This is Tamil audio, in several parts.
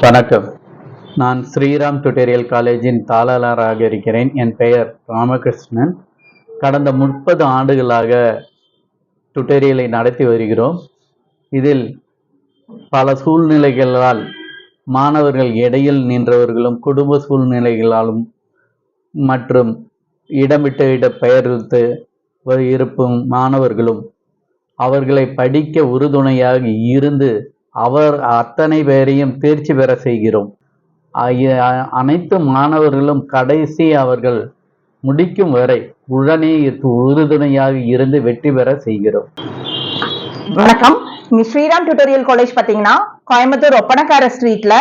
வணக்கம். நான் ஸ்ரீராம் டுடோரியல் காலேஜின் தாளராக இருக்கிறேன். என் பெயர் ராமகிருஷ்ணன். கடந்த 30 ஆண்டுகளாக டுடோரியலை நடத்தி வருகிறோம். இதில் பல சூழ்நிலைகளால் மாணவர்கள் இடையில் நின்றவர்களும், குடும்ப சூழ்நிலைகளாலும் மற்றும் இடம் விட்டு இடம் பெயர்த்து இருக்கும் மாணவர்களும் அவர்களை படிக்க உறுதுணையாக இருந்து அவர் அத்தனை பேரையும் தேர்ச்சி பெற செய்கிறோம். அனைத்து மாணவர்களும் கடைசி அவர்கள் முடிக்கும் வரை உடனே உறுதுணையாக இருந்து வெற்றி பெற செய்கிறோம். வணக்கம். இங்க ஸ்ரீராம் டுடோரியல் காலேஜ் பாத்தீங்கன்னா கோயம்புத்தூர் ஒப்பனக்கார ஸ்ட்ரீட்ல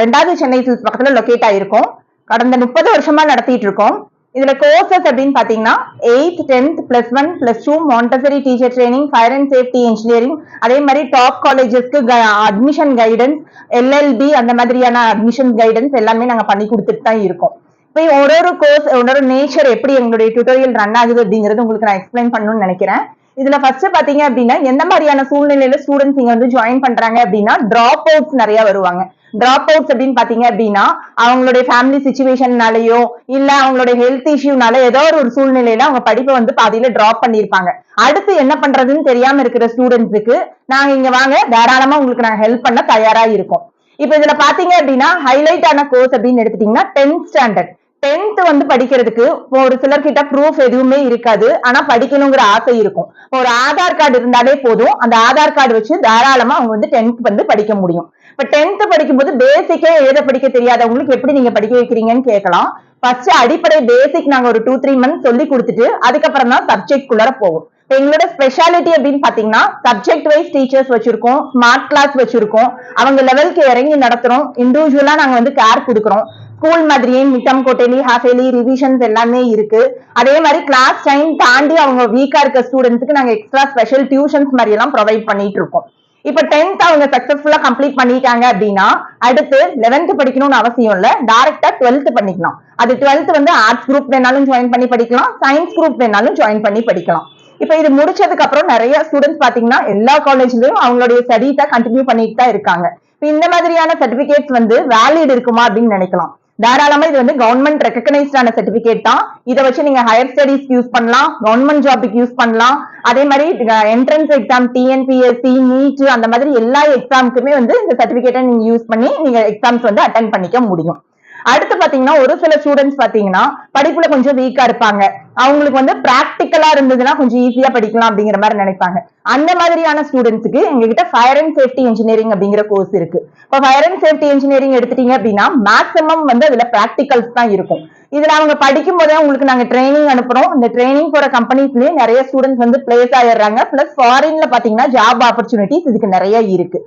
2வது சென்னை சில்ஸ் பக்கத்துல லொகேட் ஆயிருக்கும். கடந்த 30 வருஷமா நடத்திட்டு இருக்கோம். இதுல கோர்சஸ் அப்படின்னு பாத்தீங்கன்னா 8th 10th +1 +2 Montessori teacher training, fire and safety engineering, அதே மாதிரி டாப் காலேஜஸ்க்கு அட்மிஷன் கைடன்ஸ், LLB அந்த மாதிரியான அட்மிஷன் கைடன்ஸ் எல்லாமே நாங்க பண்ணி கொடுத்துட்டு தான் இருக்கோம். இப்போ ஒரு கோர்ஸ் ஒரு நேச்சர் எப்படி எங்களுடைய டுடோரியல் ரன் ஆகுது அப்படிங்கிறது உங்களுக்கு நான் எக்ஸ்பிளைன் பண்ணணும்னு நினைக்கிறேன். இதுல ஃபர்ஸ்ட் பாத்தீங்க அப்படின்னா எந்த மாதிரியான சூழ்நிலையில ஸ்டூடெண்ட்ஸ் இங்க வந்து ஜாயின் பண்றாங்க அப்படின்னா டிராப் அவுட்ஸ் நிறைய வருவாங்க. டிராப் அவுட்ஸ் அப்படின்னு பாத்தீங்க அப்படின்னா அவங்களுடைய ஃபேமிலி சிச்சுவேஷன்னாலயோ இல்ல அவங்களுடைய ஹெல்த் இஷ்யூனால ஏதோ ஒரு சூழ்நிலையில அவங்க படிப்பை வந்து பாதியில டிராப் பண்ணிருப்பாங்க. அடுத்து என்ன பண்றதுன்னு தெரியாம இருக்கிற ஸ்டூடெண்ட்ஸுக்கு நாங்க இங்க வாங்க, தாராளமா உங்களுக்கு நாங்க ஹெல்ப் பண்ண தயாரா இருக்கோம். இப்ப இதுல பாத்தீங்க அப்படின்னா ஹைலைட் ஆன கோர்ஸ் அப்படின்னு எடுத்துட்டீங்கன்னா 10th ஸ்டாண்டர்ட் 10th வந்து படிக்கிறதுக்கு ஒரு சிலர்கிட்ட ப்ரூஃப் எதுவுமே இருக்காது, ஆனா படிக்கணுங்கிற ஆசை இருக்கும். ஒரு ஆதார் கார்டு இருந்தாலே போதும், அந்த ஆதார் கார்டு வச்சு தாராளமா அவங்க வந்து 10th வந்து படிக்க முடியும். இப்ப 10th படிக்கும்போது பேசிக்கே எழுத படிக்க தெரியாதவங்களுக்கு எப்படி நீங்க படிக்க வைக்கிறீங்கன்னு கேட்கலாம். ஃபர்ஸ்ட் அடிப்படை பேசிக் நாங்க ஒரு 2-3 மந்த்ஸ் சொல்லி கொடுத்துட்டு அதுக்கப்புறம் தான் சப்ஜெக்ட் குள்ளார போகும். எங்களோட ஸ்பெஷாலிட்டி அப்படின்னு பாத்தீங்கன்னா சப்ஜெக்ட் வைஸ் டீச்சர்ஸ் வச்சிருக்கோம், ஸ்மார்ட் கிளாஸ் வச்சிருக்கோம், அவங்க லெவலுக்கு இறங்கி நடத்துறோம், இண்டிவிஜுவலா நாங்க வந்து கேர் கொடுக்குறோம். ஸ்கூல் மாதிரியே மிட்டம் கோட்டேலி ஹாஃபேலி ரிவிஷன்ஸ் எல்லாமே இருக்கு. அதே மாதிரி கிளாஸ் டைம் தாண்டி அவங்க வீக்கா இருக்க ஸ்டூடெண்ட்ஸ்க்கு நாங்க எக்ஸ்ட்ரா ஸ்பெஷல் டியூஷன்ஸ் மாதிரி எல்லாம் ப்ரொவைட் பண்ணிட்டு இருக்கோம். இப்ப 10th அவங்க சக்சஸ்ஃபுல்லா கம்ப்ளீட் பண்ணிட்டாங்க அப்படின்னா அடுத்து 11th படிக்கணும்னு அவசியம் இல்ல, டைரக்டா 12th பண்ணிக்கலாம். அது 12th வந்து ஆர்ட்ஸ் குரூப் வேணாலும் ஜாயின் பண்ணி படிக்கலாம், சயின்ஸ் குரூப் வேணாலும் ஜாயின் பண்ணி படிக்கலாம். இப்ப இது முடிச்சதுக்கு அப்புறம் நிறைய ஸ்டூடெண்ட்ஸ் பாத்தீங்கன்னா எல்லா காலேஜ்லயும் அவங்களுடைய ஸ்டடீஸை கண்டினியூ பண்ணிட்டு தான் இருக்காங்க. இந்த மாதிரியான சர்டிபிகேட்ஸ் வந்து வேலிட் இருக்குமா அப்படின்னு நினைக்கலாம். தாராளமா இது வந்து கவர்மெண்ட் ரெகக்னைஸ்டான சர்டிபிகேட் தான். இதை வச்சு நீங்க ஹையர் ஸ்டடீஸ்க்கு யூஸ் பண்ணலாம், கவர்மெண்ட் ஜாபுக்கு யூஸ் பண்ணலாம். அதே மாதிரி என்ட்ரன்ஸ் எக்ஸாம், TNPSC, நீட் அந்த மாதிரி எல்லா எக்ஸாமுக்குமே வந்து இந்த சர்டிபிகேட்டை நீங்க யூஸ் பண்ணி நீங்க எக்ஸாம்ஸ் வந்து அட்டென்ட் பண்ணிக்க முடியும். அடுத்து பாத்தீங்கன்னா ஒரு சில ஸ்டூடெண்ட்ஸ் பாத்தீங்கன்னா படிப்புல கொஞ்சம் வீக்கா இருப்பாங்க, அவங்களுக்கு வந்து பிராக்டிக்கலா இருந்ததுன்னா கொஞ்சம் ஈஸியா படிக்கலாம் அப்படிங்கிற மாதிரி நினைப்பாங்க. அந்த மாதிரியான ஸ்டூடெண்ட்ஸுக்கு எங்ககிட்ட ஃபயர் அண்ட் சேஃப்டி இன்ஜினியரிங் அப்படிங்கிற கோர்ஸ் இருக்கு. இப்போ ஃபயர் அண்ட் சேஃப்டி இன்ஜினியரிங் எடுத்துட்டீங்க அப்படின்னா மேக்ஸிமம் வந்து அதுல பிராக்டிகல்ஸ் தான் இருக்கும். இதுல அவங்க படிக்கும் போதே உங்களுக்கு நாங்க ட்ரைனிங் அனுப்புறோம். இந்த ட்ரைனிங் போற கம்பெனிஸ்லயே நிறைய ஸ்டூடெண்ட்ஸ் வந்து பிளேஸ் ஆயிடுறாங்க. பிளஸ் ஃபாரின்ல பாத்தீங்கன்னா ஜாப் ஆப்பர்ச்சுனிட்டிஸ் இதுக்கு நிறைய இருக்கு.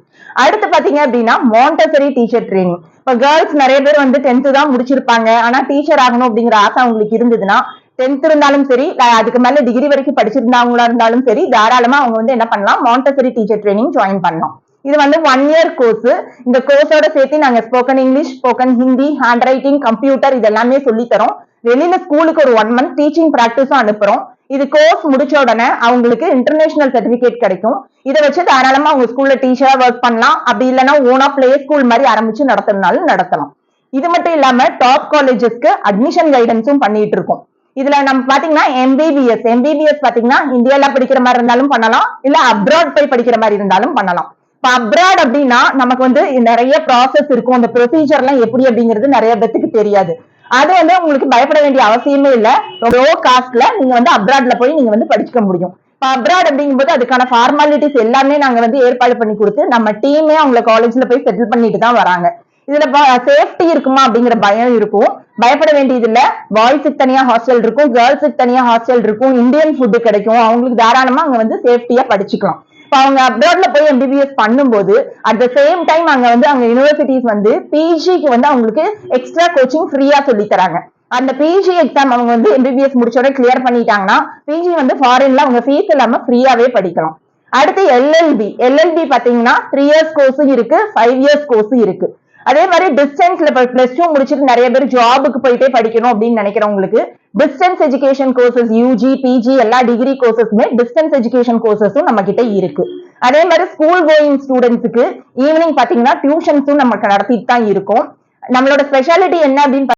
அடுத்து பாத்தீங்க அப்படின்னா மாண்டசரி டீச்சர் ட்ரைனிங். இப்ப கேர்ள்ஸ் நிறைய பேர் வந்து 10th தான் முடிச்சிருப்பாங்க, ஆனா டீச்சர் ஆகணும் அப்படிங்கிற ஆசை அவங்களுக்கு இருந்ததுன்னா 10th இருந்தாலும் சரி, அதுக்கு மேல டிகிரி வரைக்கும் படிச்சிருந்தவங்களா இருந்தாலும் சரி, தாராளமா அவங்க வந்து என்ன பண்ணலாம், மாண்டசரி டீச்சர் ட்ரைனிங் ஜாயின் பண்ணலாம். இது வந்து 1 இயர் கோர்ஸ். இந்த கோர்ஸோட சேர்த்து நாங்க spoken English, spoken Hindi, hand writing, computer இதெல்லாமே சொல்லி தரோம். வெளியில ஸ்கூலுக்கு ஒரு 1 மந்த் டீச்சிங் பிராக்டிஸும் அனுப்புறோம். இது கோர்ஸ் முடிச்ச உடனே அவங்களுக்கு இன்டர்நேஷனல் சர்டிபிகேட் கிடைக்கும். இதை வச்சு தாராளமா அவங்க ஸ்கூல்ல டீச்சரா ஒர்க் பண்ணலாம், அப்படி இல்லைன்னா ஓனா பிளே ஸ்கூல் மாதிரி ஆரம்பிச்சு நடத்தினாலும் நடத்தலாம். இது மட்டும் இல்லாம டாப் காலேஜஸ்க்கு அட்மிஷன் கைடன்ஸும் பண்ணிட்டு இருக்கோம். இதுல நம்ம பாத்தீங்கன்னா எம்பிபிஎஸ் பாத்தீங்கன்னா இந்தியால படிக்கிற மாதிரி இருந்தாலும் பண்ணலாம், இல்ல அப்ராட் போய் படிக்கிற மாதிரி இருந்தாலும் பண்ணலாம். இப்ப அப்ராட் அப்படின்னா நமக்கு வந்து நிறைய ப்ராசஸ் இருக்கும், அந்த ப்ரொசீஜர் எல்லாம் எப்படி அப்படிங்கிறது நிறைய பேத்துக்கு தெரியாது. அது வந்து உங்களுக்கு பயப்பட வேண்டிய அவசியமே இல்ல, லோ காஸ்ட்ல நீங்க வந்து அப்ராட்ல போய் நீங்க வந்து படிச்சுக்க முடியும். இப்ப அப்ராட் அப்படிங்கும்போது அதுக்கான ஃபார்மாலிட்டிஸ் எல்லாமே நாங்க வந்து ஏற்பாடு பண்ணி கொடுத்து நம்ம டீமே அவங்க காலேஜ்ல போய் செட்டில் பண்ணிட்டு தான் வராங்க. இதுல சேஃப்டி இருக்குமா அப்படிங்கிற பயம் இருக்கும், பயப்பட வேண்டியது இல்ல. பாய்ஸுக்கு தனியா ஹாஸ்டல் இருக்கும், கேர்ள்ஸுக்கு தனியா ஹாஸ்டல் இருக்கும், இந்தியன் ஃபுட் கிடைக்கும், அவங்களுக்கு தாராளமா அங்க வந்து சேஃப்டியா படிச்சுக்கலாம். இப்ப அவங்க அப்ராட்ல போய் MBBS பண்ணும்போது அட் த சேம் டைம் அங்க வந்து அவங்க யூனிவர்சிட்டிஸ் வந்து பிஜிக்கு வந்து அவங்களுக்கு எக்ஸ்ட்ரா கோச்சிங் ஃப்ரீயா சொல்லி தராங்க. அந்த பிஜி எக்ஸாம் அவங்க வந்து MBBS முடிச்சோட கிளியர் பண்ணிட்டாங்கன்னா பிஜி வந்து ஃபாரின்ல அவங்க ஃபீஸ் இல்லாம ஃப்ரீயாவே படிக்கலாம். அடுத்து எல்எல்பி பாத்தீங்கன்னா 3 இயர்ஸ் கோர்ஸும் இருக்கு, 5 இயர்ஸ் கோர்ஸும் இருக்கு. அதே மாதிரி டிஸ்டன்ஸ்ல +2 முடிச்சுட்டு நிறைய பேர் ஜாபுக்கு போயிட்டே படிக்கணும் அப்படின்னு நினைக்கிறவங்களுக்கு distance education courses, UG, PG எல்லா டிகிரி கோர்சஸுமே டிஸ்டன்ஸ் எஜுகேஷன் கோர்சஸும் நம்ம கிட்ட இருக்கு. அதே மாதிரி ஸ்கூல் கோயிங் ஸ்டூடெண்ட்ஸுக்கு ஈவினிங் பாத்தீங்கன்னா டியூஷன்ஸும் நமக்கு நடத்திட்டு தான் இருக்கும். நம்மளோட ஸ்பெஷாலிட்டி என்ன அப்படின்னு